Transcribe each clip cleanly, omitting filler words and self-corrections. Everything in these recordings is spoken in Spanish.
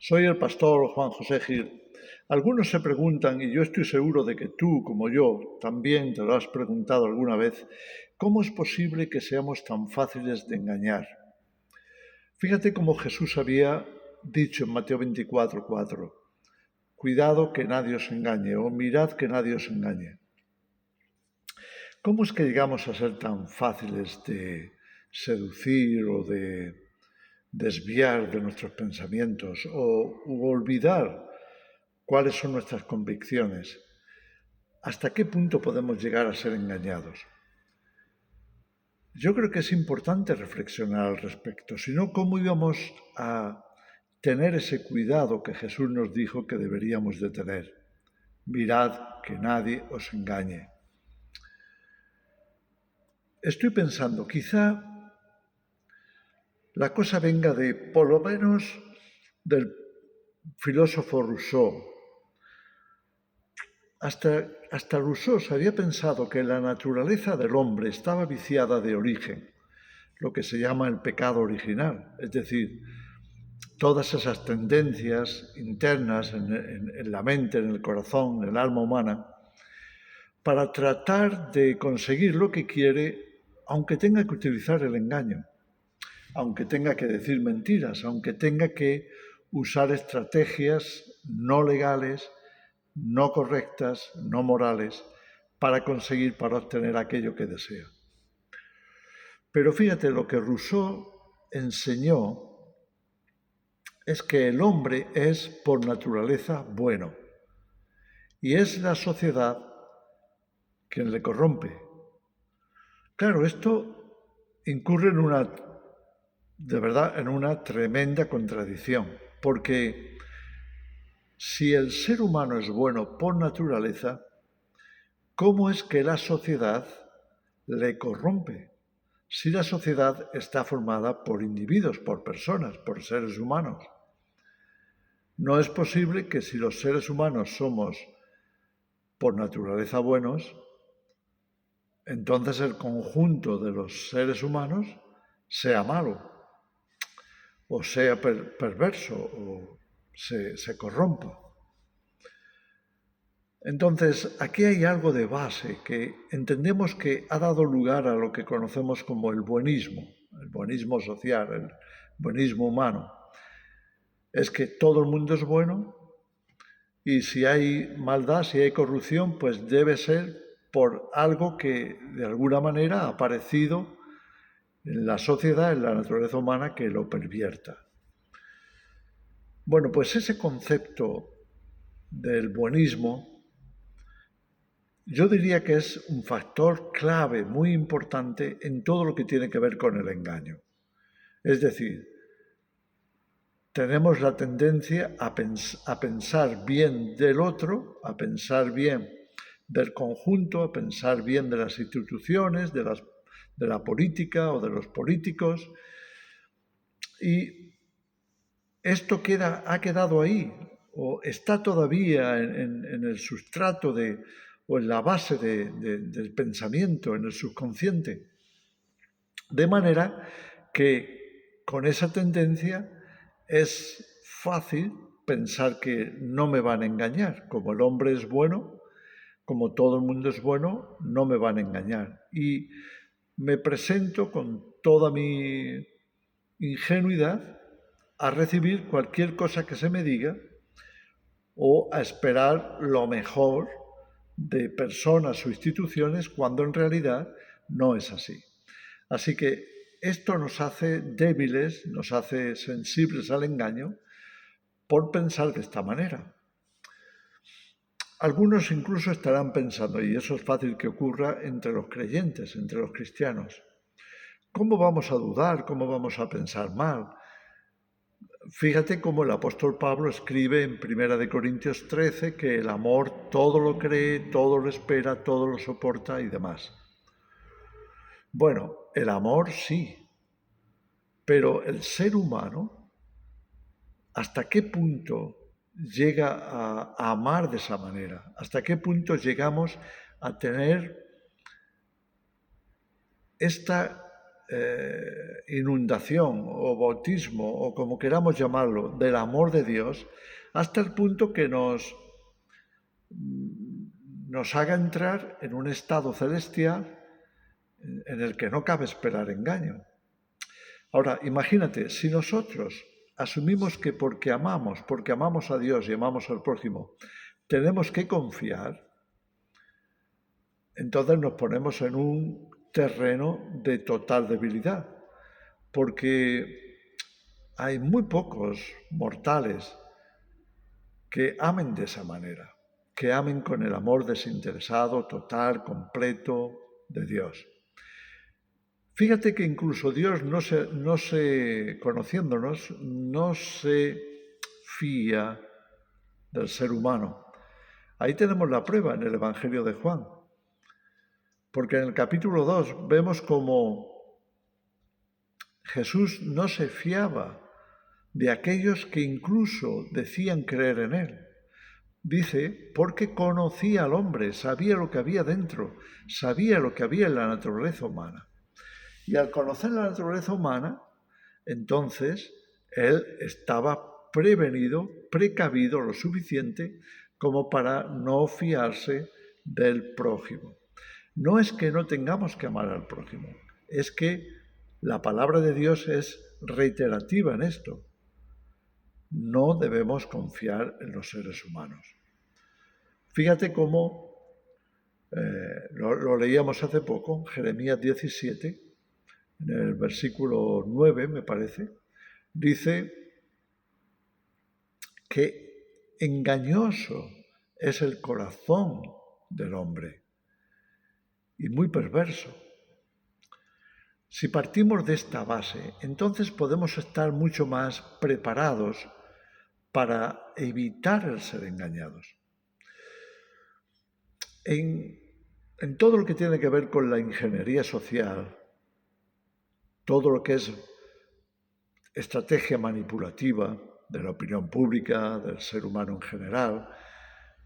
Soy el pastor Juan José Gil. Algunos se preguntan, y yo estoy seguro de que tú, como yo, también te lo has preguntado alguna vez, ¿cómo es posible que seamos tan fáciles de engañar? Fíjate cómo Jesús había dicho en Mateo 24:4, cuidado que nadie os engañe, o mirad que nadie os engañe. ¿Cómo es que llegamos a ser tan fáciles de seducir o de desviar de nuestros pensamientos u olvidar cuáles son nuestras convicciones? ¿Hasta qué punto podemos llegar a ser engañados? Yo creo que es importante reflexionar al respecto, si no, ¿cómo íbamos a tener ese cuidado que Jesús nos dijo que deberíamos de tener? Mirad que nadie os engañe. Estoy pensando, quizá la cosa venga de, por lo menos, del filósofo Rousseau. Hasta Rousseau se había pensado que la naturaleza del hombre estaba viciada de origen, lo que se llama el pecado original, es decir, todas esas tendencias internas en la mente, en el corazón, en el alma humana, para tratar de conseguir lo que quiere, aunque tenga que utilizar el engaño, aunque tenga que decir mentiras, aunque tenga que usar estrategias no legales, no correctas, no morales, para obtener aquello que desea. Pero fíjate, lo que Rousseau enseñó es que el hombre es por naturaleza bueno y es la sociedad quien le corrompe. Claro, esto incurre en una tremenda contradicción, porque si el ser humano es bueno por naturaleza, ¿cómo es que la sociedad le corrompe? Si la sociedad está formada por individuos, por personas, por seres humanos. No es posible que si los seres humanos somos por naturaleza buenos, entonces el conjunto de los seres humanos sea malo, o sea perverso, o se corrompa. Entonces, aquí hay algo de base que entendemos que ha dado lugar a lo que conocemos como el buenismo social, el buenismo humano. Es que todo el mundo es bueno y si hay maldad, si hay corrupción, pues debe ser por algo que de alguna manera ha aparecido en la sociedad, en la naturaleza humana, que lo pervierta. Bueno, pues ese concepto del buenismo yo diría que es un factor clave, muy importante en todo lo que tiene que ver con el engaño. Es decir, tenemos la tendencia a pensar bien del otro, a pensar bien del conjunto, a pensar bien de las instituciones, de la política o de los políticos. Y esto ha quedado ahí, o está todavía en el sustrato o en la base del pensamiento, en el subconsciente. De manera que con esa tendencia es fácil pensar que no me van a engañar. Como el hombre es bueno, como todo el mundo es bueno, no me van a engañar. Y me presento con toda mi ingenuidad a recibir cualquier cosa que se me diga o a esperar lo mejor de personas o instituciones cuando en realidad no es así. Así que esto nos hace débiles, nos hace sensibles al engaño por pensar de esta manera. Algunos incluso estarán pensando, y eso es fácil que ocurra entre los creyentes, entre los cristianos, ¿cómo vamos a dudar? ¿Cómo vamos a pensar mal? Fíjate cómo el apóstol Pablo escribe en 1 Corintios 13 que el amor todo lo cree, todo lo espera, todo lo soporta y demás. Bueno, el amor sí, pero el ser humano, ¿hasta qué punto llega a amar de esa manera? ¿Hasta qué punto llegamos a tener esta inundación o bautismo o como queramos llamarlo, del amor de Dios, hasta el punto que nos haga entrar en un estado celestial en el que no cabe esperar engaño. Ahora, imagínate, si nosotros asumimos que porque amamos a Dios y amamos al prójimo, tenemos que confiar, entonces nos ponemos en un terreno de total debilidad, porque hay muy pocos mortales que amen de esa manera, que amen con el amor desinteresado, total, completo de Dios. Fíjate que incluso Dios conociéndonos, no se fía del ser humano. Ahí tenemos la prueba en el Evangelio de Juan, porque en el capítulo 2 vemos como Jesús no se fiaba de aquellos que incluso decían creer en él. Dice, porque conocía al hombre, sabía lo que había dentro, sabía lo que había en la naturaleza humana. Y al conocer la naturaleza humana, entonces él estaba prevenido, precavido lo suficiente como para no fiarse del prójimo. No es que no tengamos que amar al prójimo, es que la palabra de Dios es reiterativa en esto. No debemos confiar en los seres humanos. Fíjate cómo, lo leíamos hace poco, Jeremías 17, en el versículo 9, me parece, dice que engañoso es el corazón del hombre y muy perverso. Si partimos de esta base, entonces podemos estar mucho más preparados para evitar el ser engañados. En todo lo que tiene que ver con la ingeniería social, todo lo que es estrategia manipulativa de la opinión pública, del ser humano en general,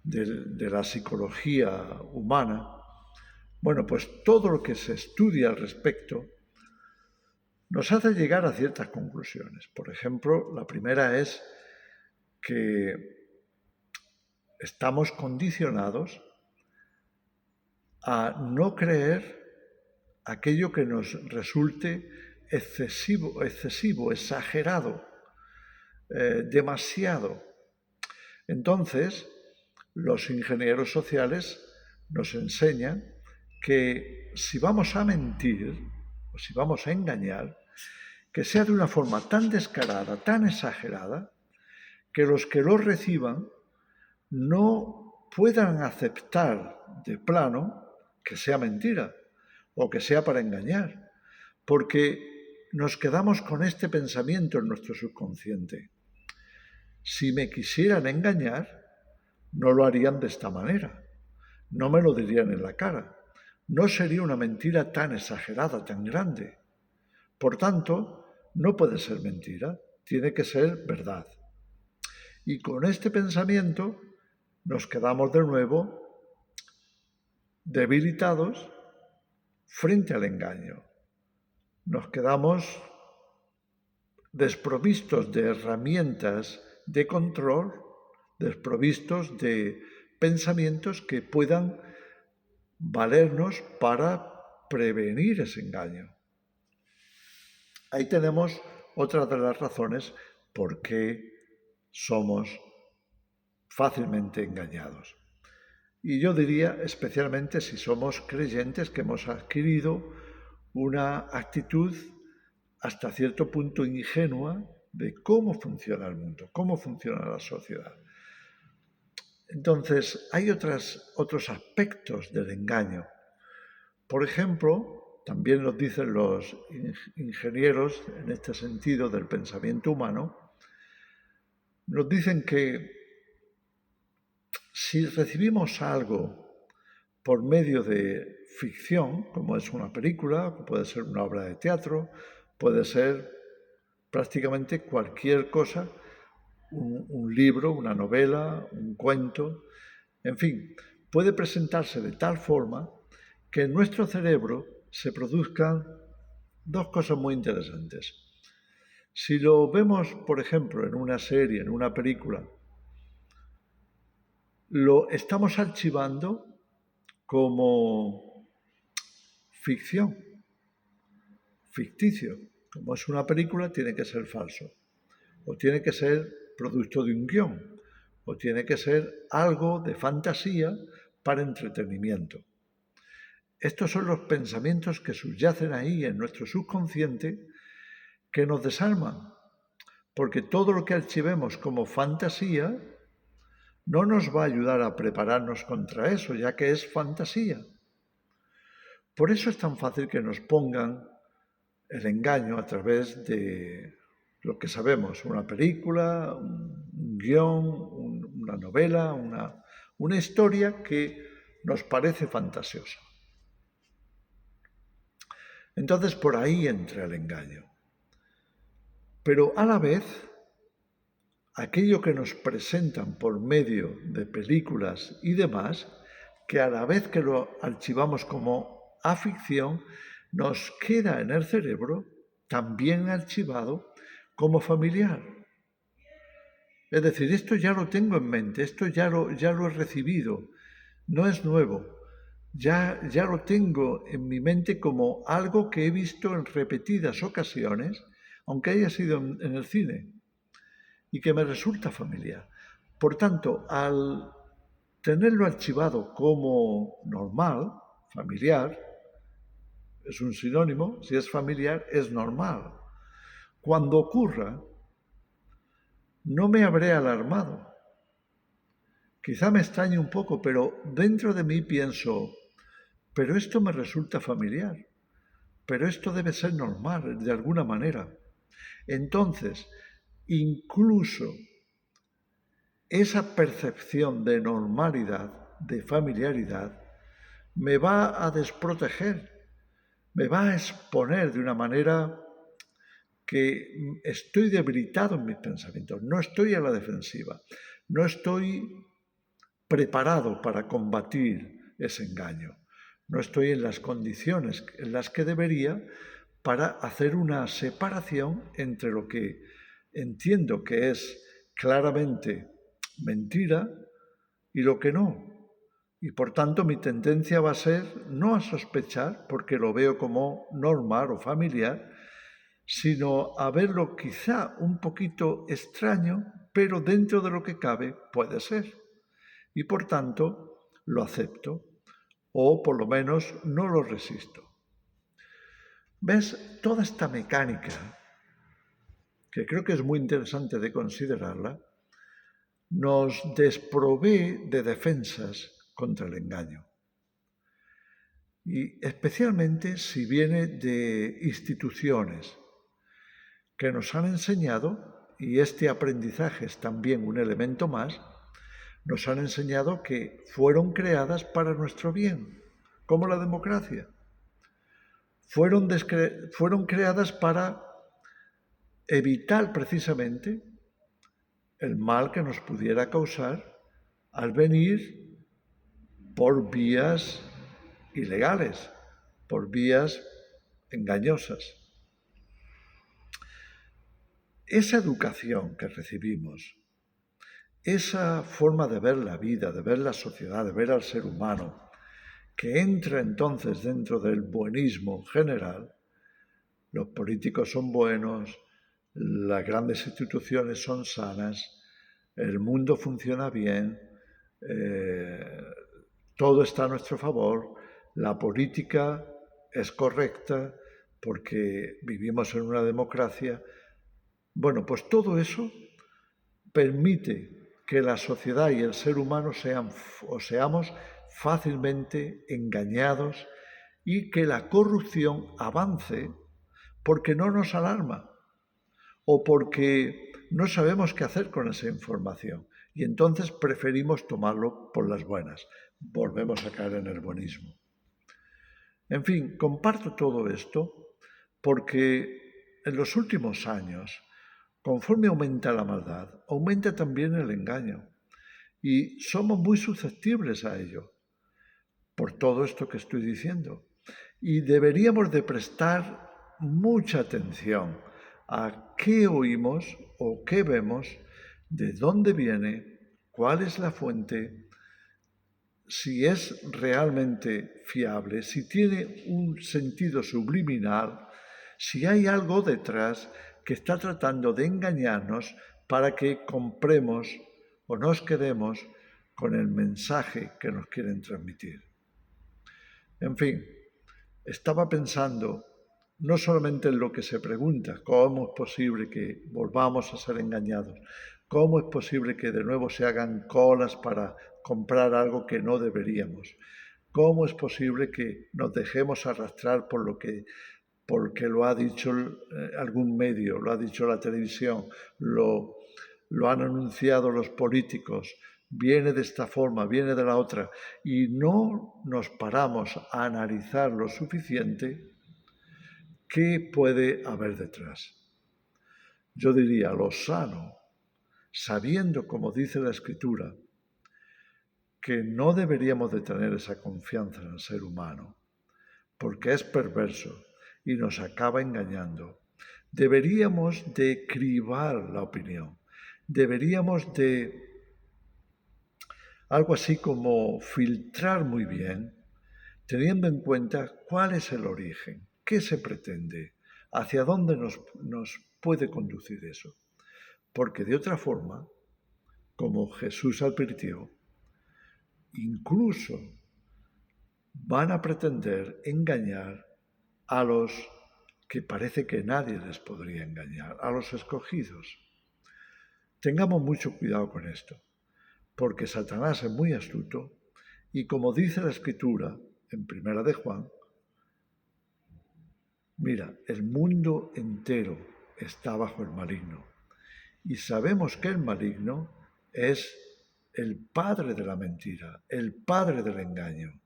de la psicología humana, bueno, pues todo lo que se estudia al respecto nos hace llegar a ciertas conclusiones. Por ejemplo, la primera es que estamos condicionados a no creer aquello que nos resulte excesivo, exagerado, demasiado. Entonces, los ingenieros sociales nos enseñan que si vamos a mentir o si vamos a engañar, que sea de una forma tan descarada, tan exagerada, que los que lo reciban no puedan aceptar de plano que sea mentira o que sea para engañar, porque nos quedamos con este pensamiento en nuestro subconsciente. Si me quisieran engañar, no lo harían de esta manera, no me lo dirían en la cara, no sería una mentira tan exagerada, tan grande. Por tanto, no puede ser mentira, tiene que ser verdad. Y con este pensamiento nos quedamos de nuevo debilitados frente al engaño. Nos quedamos desprovistos de herramientas de control, desprovistos de pensamientos que puedan valernos para prevenir ese engaño. Ahí tenemos otra de las razones por qué somos fácilmente engañados. Y yo diría, especialmente si somos creyentes que hemos adquirido una actitud hasta cierto punto ingenua de cómo funciona el mundo, cómo funciona la sociedad. Entonces, hay otros aspectos del engaño. Por ejemplo, también nos dicen los ingenieros en este sentido del pensamiento humano, nos dicen que si recibimos algo por medio de ficción, como es una película, puede ser una obra de teatro, puede ser prácticamente cualquier cosa, un libro, una novela, un cuento, en fin, puede presentarse de tal forma que en nuestro cerebro se produzcan dos cosas muy interesantes. Si lo vemos, por ejemplo, en una serie, en una película, lo estamos archivando como ficción, ficticio. Como es una película, tiene que ser falso. O tiene que ser producto de un guión. O tiene que ser algo de fantasía para entretenimiento. Estos son los pensamientos que subyacen ahí en nuestro subconsciente que nos desarman. Porque todo lo que archivemos como fantasía no nos va a ayudar a prepararnos contra eso, ya que es fantasía. Por eso es tan fácil que nos pongan el engaño a través de lo que sabemos, una película, un guión, una novela, una historia que nos parece fantasiosa. Entonces por ahí entra el engaño. Pero a la vez, aquello que nos presentan por medio de películas y demás, que a la vez que lo archivamos como aficción, nos queda en el cerebro también archivado como familiar. Es decir, esto ya lo tengo en mente, esto ya lo he recibido, no es nuevo. Ya lo tengo en mi mente como algo que he visto en repetidas ocasiones, aunque haya sido en el cine, y que me resulta familiar. Por tanto, al tenerlo archivado como normal, familiar, es un sinónimo, si es familiar, es normal. Cuando ocurra, no me habré alarmado. Quizá me extrañe un poco, pero dentro de mí pienso, pero esto me resulta familiar, pero esto debe ser normal, de alguna manera. Entonces, incluso esa percepción de normalidad, de familiaridad, me va a desproteger, me va a exponer de una manera que estoy debilitado en mis pensamientos, no estoy a la defensiva, no estoy preparado para combatir ese engaño, no estoy en las condiciones en las que debería para hacer una separación entre lo que entiendo que es claramente mentira y lo que no. Y por tanto mi tendencia va a ser no a sospechar, porque lo veo como normal o familiar, sino a verlo quizá un poquito extraño, pero dentro de lo que cabe puede ser. Y por tanto lo acepto, o por lo menos no lo resisto. ¿Ves? Toda esta mecánica, que creo que es muy interesante de considerarla, nos desprovee de defensas contra el engaño. Y especialmente si viene de instituciones que nos han enseñado, y este aprendizaje es también un elemento más, nos han enseñado que fueron creadas para nuestro bien, como la democracia. Fueron creadas para evitar precisamente el mal que nos pudiera causar al venir por vías ilegales, por vías engañosas. Esa educación que recibimos, esa forma de ver la vida, de ver la sociedad, de ver al ser humano, que entra entonces dentro del buenismo general, los políticos son buenos, las grandes instituciones son sanas, el mundo funciona bien, todo está a nuestro favor, la política es correcta porque vivimos en una democracia. Bueno, pues todo eso permite que la sociedad y el ser humano seamos fácilmente engañados y que la corrupción avance porque no nos alarma o porque no sabemos qué hacer con esa información y entonces preferimos tomarlo por las buenas. Volvemos a caer en el buenismo. En fin, comparto todo esto porque en los últimos años, conforme aumenta la maldad, aumenta también el engaño y somos muy susceptibles a ello por todo esto que estoy diciendo. Y deberíamos de prestar mucha atención a qué oímos o qué vemos, de dónde viene, cuál es la fuente, si es realmente fiable, si tiene un sentido subliminal, si hay algo detrás que está tratando de engañarnos para que compremos o nos quedemos con el mensaje que nos quieren transmitir. En fin, estaba pensando no solamente en lo que se pregunta, cómo es posible que volvamos a ser engañados, cómo es posible que de nuevo se hagan colas para comprar algo que no deberíamos, cómo es posible que nos dejemos arrastrar porque lo ha dicho algún medio, lo ha dicho la televisión, lo han anunciado los políticos, viene de esta forma, viene de la otra, y no nos paramos a analizar lo suficiente qué puede haber detrás. Yo diría, lo sano, sabiendo, como dice la Escritura, que no deberíamos de tener esa confianza en el ser humano, porque es perverso y nos acaba engañando. Deberíamos de cribar la opinión, deberíamos de algo así como filtrar muy bien, teniendo en cuenta cuál es el origen, qué se pretende, hacia dónde nos puede conducir eso. Porque de otra forma, como Jesús advirtió, incluso van a pretender engañar a los que parece que nadie les podría engañar, a los escogidos. Tengamos mucho cuidado con esto, porque Satanás es muy astuto y como dice la Escritura en Primera de Juan, mira, el mundo entero está bajo el maligno y sabemos que el maligno es el padre de la mentira, el padre del engaño.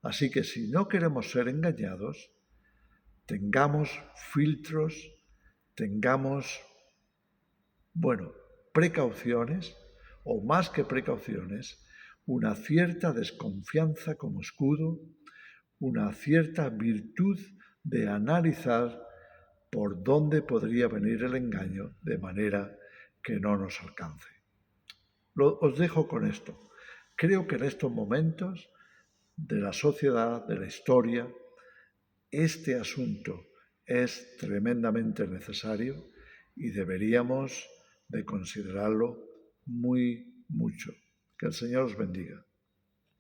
Así que si no queremos ser engañados, tengamos filtros, tengamos, precauciones, o más que precauciones, una cierta desconfianza como escudo, una cierta virtud de analizar por dónde podría venir el engaño de manera que no nos alcance. Os dejo con esto. Creo que en estos momentos de la sociedad, de la historia, este asunto es tremendamente necesario y deberíamos de considerarlo muy mucho. Que el Señor os bendiga.